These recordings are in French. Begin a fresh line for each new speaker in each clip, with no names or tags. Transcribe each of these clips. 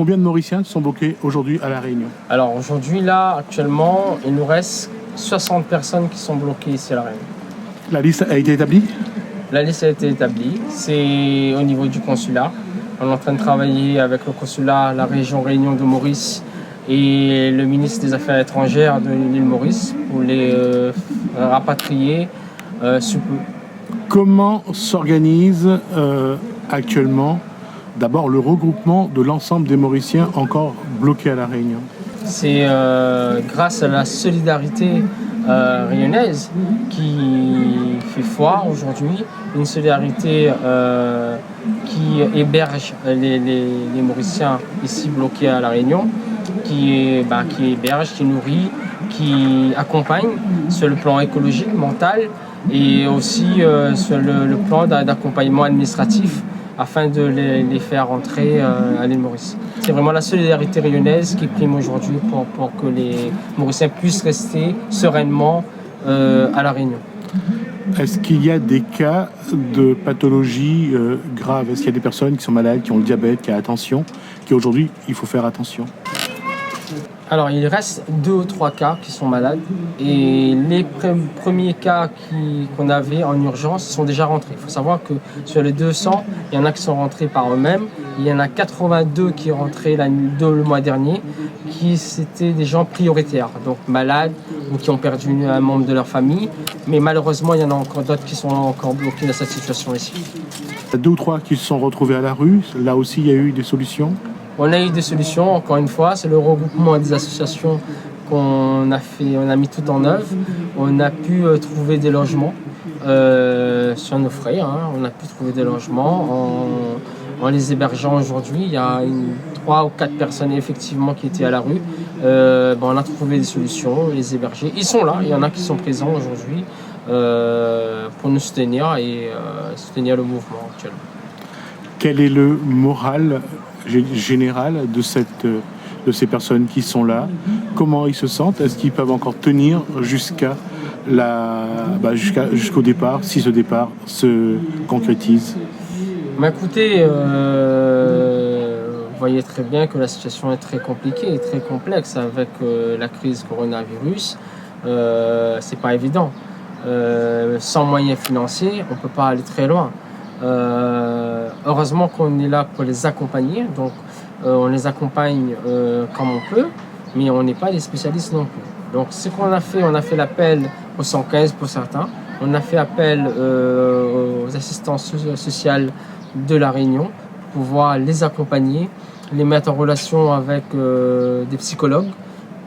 Combien de Mauriciens sont bloqués aujourd'hui à La Réunion?
Alors aujourd'hui, là, actuellement, il nous reste 60 personnes qui sont bloquées ici à La Réunion.
La liste a été établie?
La liste a été établie, c'est au niveau du consulat. On est en train de travailler avec le consulat, la région Réunion de Maurice et le ministre des Affaires étrangères de l'île Maurice pour les rapatrier sous peu.
Comment s'organise actuellement d'abord le regroupement de l'ensemble des Mauriciens encore bloqués à La Réunion?
C'est grâce à la solidarité réunionnaise qui fait foi aujourd'hui, une solidarité qui héberge les Mauriciens ici bloqués à La Réunion, qui héberge, qui nourrit, qui accompagne sur le plan écologique, mental et aussi sur le plan d'accompagnement administratif afin de les faire rentrer à l'île Maurice. C'est vraiment la solidarité réunionnaise qui prime aujourd'hui pour que les Mauriciens puissent rester sereinement à La Réunion.
Est-ce qu'il y a des cas de pathologie grave? Est-ce qu'il y a des personnes qui sont malades, qui ont le diabète, qui ont la tension, qui aujourd'hui, il faut faire attention?
Alors, il reste 2 ou 3 cas qui sont malades et les premiers cas qu'on avait en urgence sont déjà rentrés. Il faut savoir que sur les 200, il y en a qui sont rentrés par eux-mêmes. Il y en a 82 qui sont rentrés le mois dernier, qui c'était des gens prioritaires, donc malades ou qui ont perdu un membre de leur famille. Mais malheureusement, il y en a encore d'autres qui sont encore bloqués dans cette situation ici.
Il y a 2 ou 3 qui se sont retrouvés à la rue. Là aussi, il y a eu des solutions.
On a eu des solutions, encore une fois, c'est le regroupement des associations qu'on a fait, on a mis tout en œuvre. On a pu trouver des logements sur nos frais, hein. On a pu trouver des logements en les hébergeant aujourd'hui. Il y a 3 ou 4 personnes effectivement qui étaient à la rue. On a trouvé des solutions, les héberger. Ils sont là, il y en a qui sont présents aujourd'hui pour nous soutenir et soutenir le mouvement actuellement.
Quel est le moral général de ces personnes qui sont là? Comment ils se sentent? Est-ce qu'ils peuvent encore tenir jusqu'au départ, si ce départ se concrétise?
Écoutez, vous voyez très bien que la situation est très compliquée et très complexe avec la crise coronavirus. C'est pas évident. Sans moyens financiers, on peut pas aller très loin. Heureusement qu'on est là pour les accompagner, donc on les accompagne comme on peut, mais on n'est pas des spécialistes non plus. Donc ce qu'on a fait, on a fait l'appel au 115 pour certains, on a fait appel aux assistances sociales de La Réunion pour pouvoir les accompagner, les mettre en relation avec des psychologues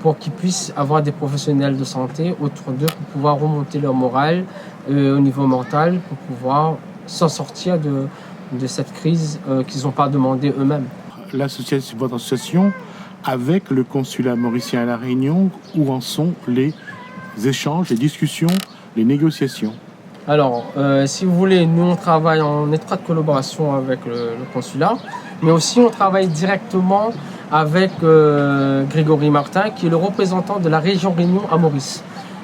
pour qu'ils puissent avoir des professionnels de santé autour d'eux pour pouvoir remonter leur morale au niveau mental, pour pouvoir s'en sortir de cette crise qu'ils n'ont pas demandé eux-mêmes.
Votre association, avec le consulat mauricien à La Réunion, où en sont les échanges, les discussions, les négociations?
Alors, si vous voulez, nous on travaille en étroite collaboration avec le consulat, mais aussi on travaille directement avec Grégory Martin, qui est le représentant de la région Réunion à Maurice.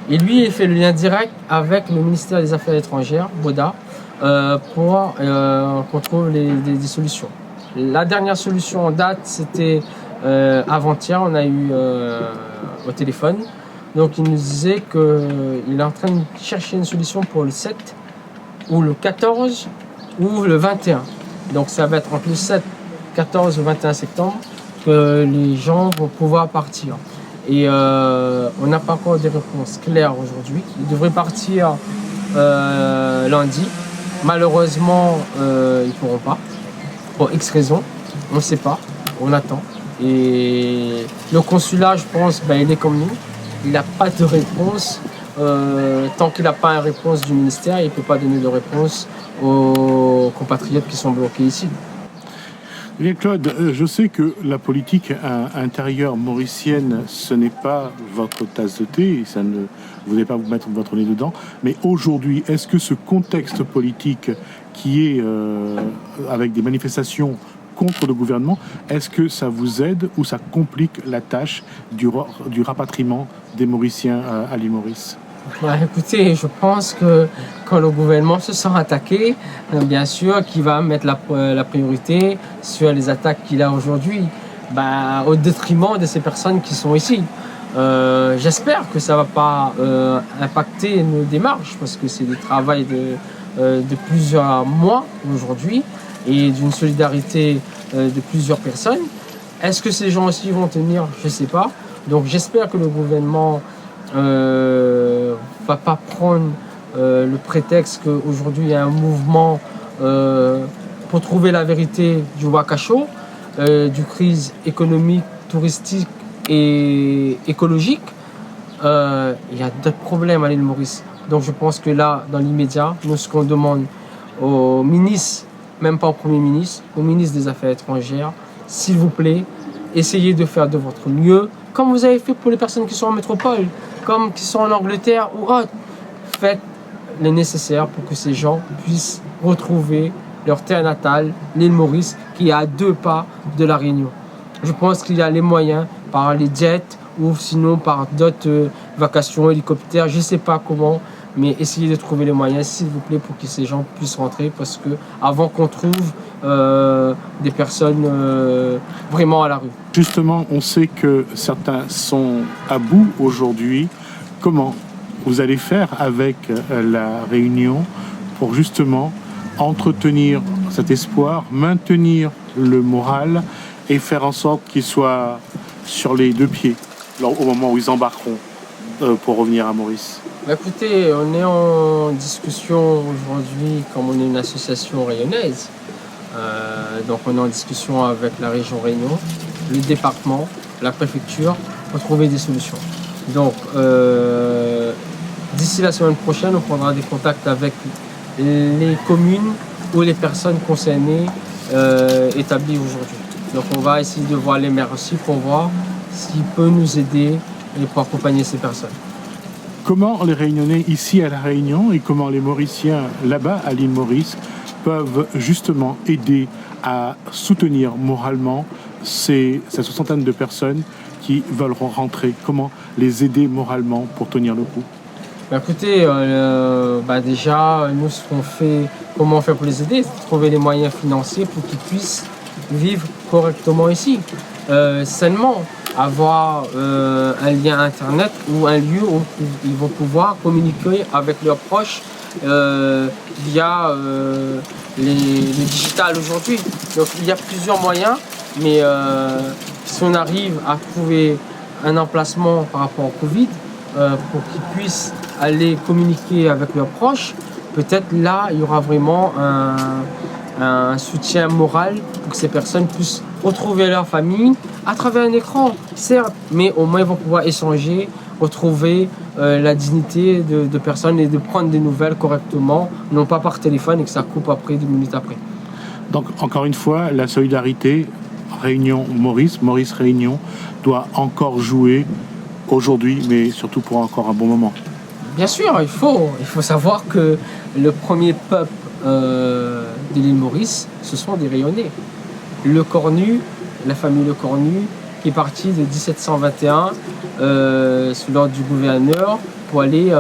Et lui, il fait le lien direct avec le ministère des Affaires étrangères, Boda, pour qu'on trouve des solutions. La dernière solution en date, c'était avant-hier, on a eu au téléphone. Donc il nous disait qu'il est en train de chercher une solution pour le 7 ou le 14 ou le 21. Donc ça va être entre le 7, 14 ou 21 septembre que les gens vont pouvoir partir. Et on n'a pas encore des réponses claires aujourd'hui. Ils devraient partir lundi. Malheureusement, ils ne pourront pas. Pour X raisons, on ne sait pas, on attend. Et le consulat, je pense, il est comme nous. Il n'a pas de réponse. Tant qu'il n'a pas une réponse du ministère, il ne peut pas donner de réponse aux compatriotes qui sont bloqués ici.
Bien, Claude, je sais que la politique intérieure mauricienne, ce n'est pas votre tasse de thé, ça ne, vous n'allez pas vous mettre votre nez dedans, mais aujourd'hui, est-ce que ce contexte politique qui est avec des manifestations contre le gouvernement, est-ce que ça vous aide ou ça complique la tâche du rapatriement des Mauriciens à l'île Maurice?
Écoutez, je pense que quand le gouvernement se sent attaqué, bien sûr qu'il va mettre la priorité sur les attaques qu'il a aujourd'hui. au détriment de ces personnes qui sont ici. J'espère que ça ne va pas impacter nos démarches parce que c'est du travail de plusieurs mois aujourd'hui et d'une solidarité de plusieurs personnes. Est-ce que ces gens aussi vont tenir? Je ne sais pas. Donc j'espère que le gouvernement va pas prendre le prétexte qu'aujourd'hui il y a un mouvement pour trouver la vérité du Wakasho, du crise économique, touristique et écologique. Il y a d'autres problèmes à l'île Maurice. Donc je pense que là, dans l'immédiat, nous ce qu'on demande au ministre, même pas au Premier ministre, au ministre des Affaires étrangères, s'il vous plaît, essayez de faire de votre mieux, comme vous avez fait pour les personnes qui sont en métropole, comme qui sont en Angleterre ou autre. Faites le nécessaire pour que ces gens puissent retrouver leur terre natale, l'île Maurice, qui est à 2 pas de la Réunion. Je pense qu'il y a les moyens, par les jets ou sinon par d'autres vacations, hélicoptères, je ne sais pas comment, mais essayez de trouver les moyens, s'il vous plaît, pour que ces gens puissent rentrer, parce que avant qu'on trouve des personnes vraiment à la rue.
Justement, on sait que certains sont à bout aujourd'hui. Comment vous allez faire avec la Réunion pour justement entretenir cet espoir, maintenir le moral et faire en sorte qu'ils soient sur les 2 pieds au moment où ils embarqueront pour revenir à Maurice?
Écoutez, on est en discussion aujourd'hui, comme on est une association rayonnaise. Donc on est en discussion avec la région Réunion, le département, la préfecture pour trouver des solutions. Donc d'ici la semaine prochaine, on prendra des contacts avec les communes ou les personnes concernées établies aujourd'hui. Donc on va essayer de voir les maires aussi pour voir s'ils peuvent nous aider et pour accompagner ces personnes.
Comment les Réunionnais ici à La Réunion et comment les Mauriciens là-bas à l'île Maurice peuvent justement aider à soutenir moralement cette soixantaine de personnes qui veulent rentrer? Comment les aider moralement pour tenir le coup?
Écoutez, déjà, nous ce qu'on fait, comment on fait pour les aider, c'est trouver les moyens financiers pour qu'ils puissent vivre correctement ici. Seulement avoir un lien internet ou un lieu où ils vont pouvoir communiquer avec leurs proches via les digital aujourd'hui. Donc il y a plusieurs moyens, mais si on arrive à trouver un emplacement par rapport au Covid pour qu'ils puissent aller communiquer avec leurs proches, peut-être là il y aura vraiment un soutien moral pour que ces personnes puissent retrouver leur famille à travers un écran, certes, mais au moins ils vont pouvoir échanger, retrouver la dignité de personnes et de prendre des nouvelles correctement, non pas par téléphone et que ça coupe après, 2 minutes après.
Donc encore une fois, la solidarité Réunion-Maurice, Maurice-Réunion doit encore jouer aujourd'hui, mais surtout pour encore un bon moment.
Bien sûr, il faut savoir que le premier peuple de l'île Maurice, ce sont des Rayonnais. Le Cornu, la famille Le Cornu, qui est partie de 1721 sous l'ordre du gouverneur pour aller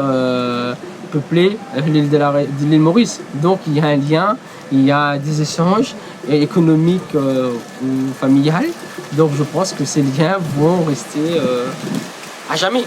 peupler l'île de l'île Maurice. Donc il y a un lien, il y a des échanges économiques ou familiales. Donc je pense que ces liens vont rester à jamais.